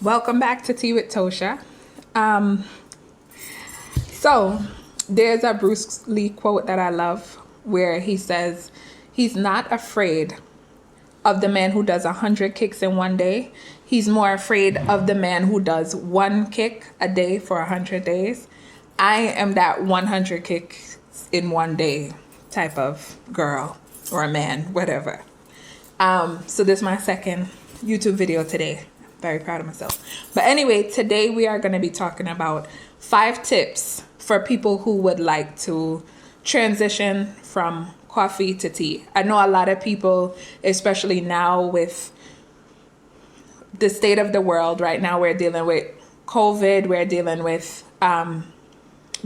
Welcome back to Tea with Tosha. Um, so, there's a Bruce Lee quote that I love where he says, he's not afraid of the man who does 100 kicks in one day. He's more afraid of the man who does one kick a day for 100 days. I am that 100 kicks in one day type of girl or a man, whatever. So this is my second YouTube video today. Very proud of myself. But anyway, today we are going to be talking about 5 tips for people who would like to transition from coffee to tea. I know a lot of people, especially now with the state of the world right now, we're dealing with COVID, we're dealing with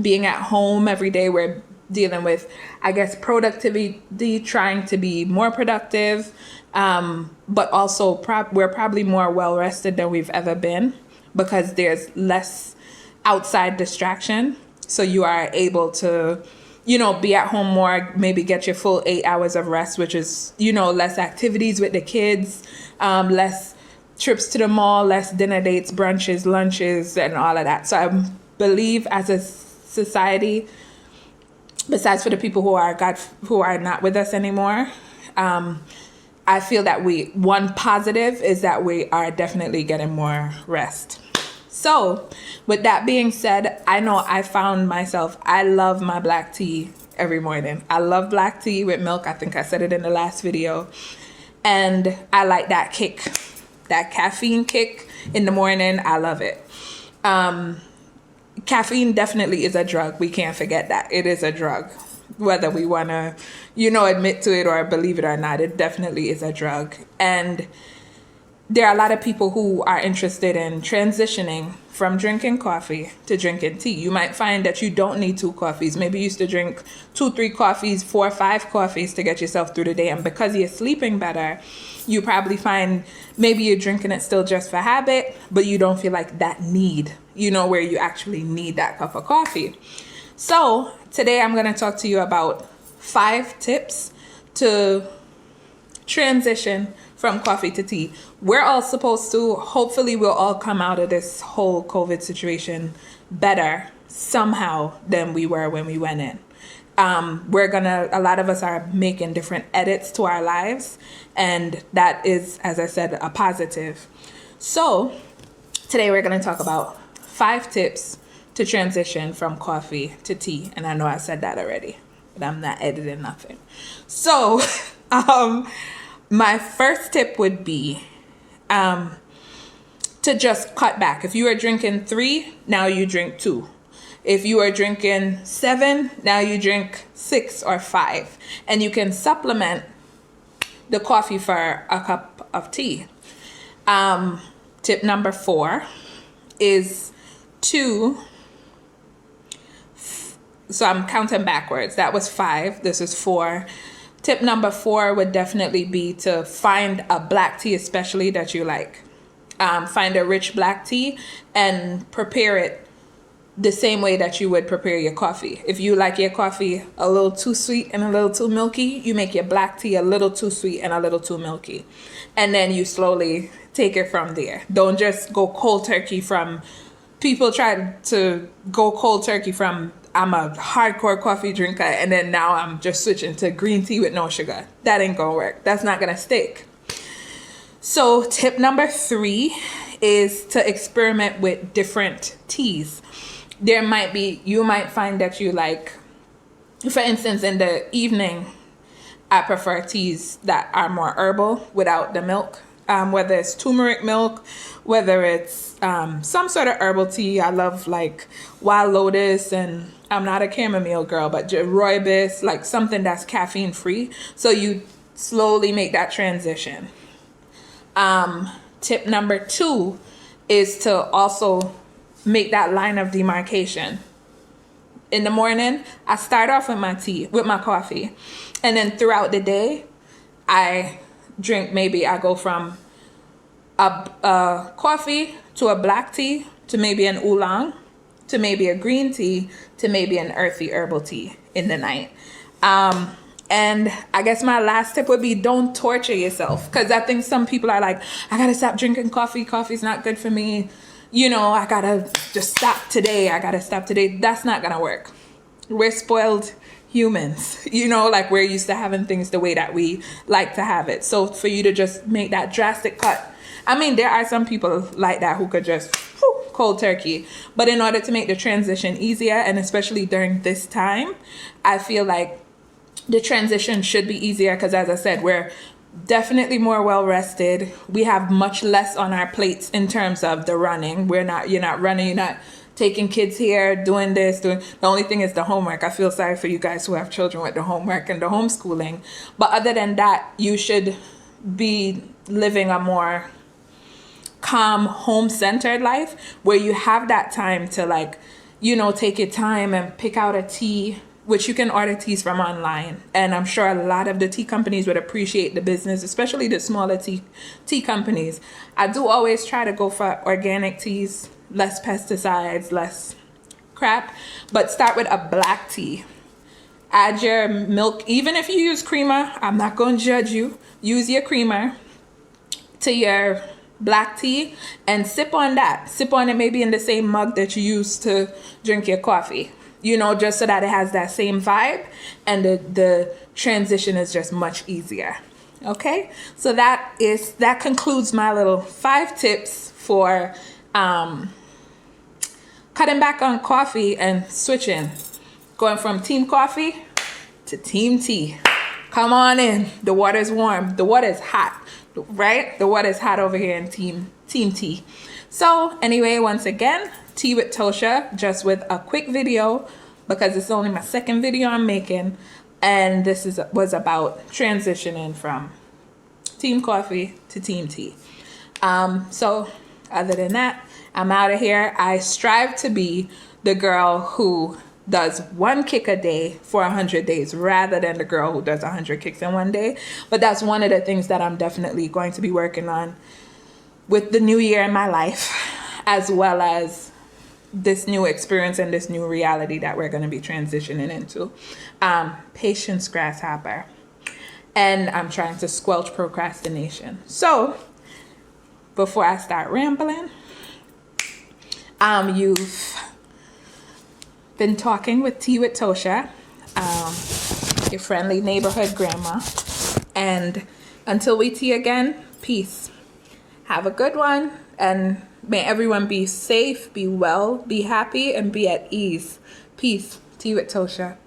being at home every day, we're dealing with, I guess, productivity, trying to be more productive, but also we're probably more well rested than we've ever been because there's less outside distraction. So you are able to, be at home more, maybe get your full 8 hours of rest, which is, less activities with the kids, less trips to the mall, less dinner dates, brunches, lunches, and all of that. So I believe as a society, besides for the people who are not with us anymore, I feel that one positive is that we are definitely getting more rest. So with that being said, I know I found myself, I love my black tea every morning. I love black tea with milk. I think I said it in the last video. And I like that kick, that caffeine kick in the morning. I love it. Caffeine definitely is a drug. We can't forget that. It is a drug. Whether we want to, admit to it or believe it or not, it definitely is a drug. And there are a lot of people who are interested in transitioning from drinking coffee to drinking tea. You might find that you don't need 2 coffees. Maybe you used to drink 2, 3 coffees, 4, 5 coffees to get yourself through the day. And because you're sleeping better, you probably find maybe you're drinking it still just for habit, but you don't feel like that need, where you actually need that cup of coffee. So today I'm going to talk to you about 5 tips to transition from coffee to tea. We're all supposed to, hopefully we'll all come out of this whole COVID situation better somehow than we were when we went in. A lot of us are making different edits to our lives, and that is, as I said, a positive. So today we're going to talk about 5 tips to transition from coffee to tea. And I know I said that already, but I'm not editing nothing. So, my first tip would be to just cut back. If you are drinking 3, now you drink 2. If you are drinking 7, now you drink 6 or 5. And you can supplement the coffee for a cup of tea. Tip number 4 is so I'm counting backwards. That was 5. This is 4. Tip number 4 would definitely be to find a black tea, especially that you like. Find a rich black tea and prepare it the same way that you would prepare your coffee. If you like your coffee a little too sweet and a little too milky, you make your black tea a little too sweet and a little too milky. And then you slowly take it from there. Don't just go cold turkey from, people try to go cold turkey from, I'm a hardcore coffee drinker and then now I'm just switching to green tea with no sugar. That ain't gonna work. That's not gonna stick. So tip number 3 is to experiment with different teas. You might find that you like, for instance, in the evening, I prefer teas that are more herbal without the milk. Whether it's turmeric milk, whether it's some sort of herbal tea. I love like wild lotus, and I'm not a chamomile girl, but rooibos, like something that's caffeine free. So you slowly make that transition. Tip number 2 is to also make that line of demarcation. In the morning, I start off with my coffee, and then throughout the day, I go from a coffee to a black tea to maybe an oolong to maybe a green tea to maybe an earthy herbal tea in the night. And I guess my last tip would be don't torture yourself. Because I think some people are like, I gotta stop drinking coffee. Coffee's not good for me. You know, I gotta just stop today. I gotta stop today. That's not gonna work. We're spoiled humans. You know, like we're used to having things the way that we like to have it. So for you to just make that drastic cut. I mean, there are some people like that who could just cold turkey. But in order to make the transition easier, and especially during this time, I feel like the transition should be easier because, as I said, we're definitely more well rested. We have much less on our plates in terms of the running. You're not running, you're not taking kids here, doing this, the only thing is the homework. I feel sorry for you guys who have children with the homework and the homeschooling. But other than that, you should be living a more calm, home-centered life where you have that time to, like, you know, take your time and pick out a tea, which you can order teas from online. And I'm sure a lot of the tea companies would appreciate the business, especially the smaller tea companies. I do always try to go for organic teas, less pesticides, less crap, but start with a black tea. Add your milk, even if you use creamer, I'm not going to judge you. Use your creamer to your black tea and sip on that. Sip on it maybe in the same mug that you use to drink your coffee. You know, just so that it has that same vibe and the transition is just much easier. Okay, so that concludes my little 5 tips for cutting back on coffee and switching, going from team coffee to team tea. Come on in. The water's warm. The water's hot, right? The water's hot over here in team tea. So anyway, once again, Tea with Tosha, just with a quick video because it's only my second video I'm making, and this was about transitioning from team coffee to team tea. So other than that, I'm out of here. I strive to be the girl who does 1 kick a day for 100 days rather than the girl who does 100 kicks in 1 day. But that's one of the things that I'm definitely going to be working on with the new year in my life, as well as this new experience and this new reality that we're going to be transitioning into. Patience, grasshopper. And I'm trying to squelch procrastination. So before I start rambling, you've been talking with Tea with Tosha, your friendly neighborhood grandma. And until we tea again, peace. Have a good one, and may everyone be safe, be well, be happy, and be at ease. Peace. Tea with Tosha.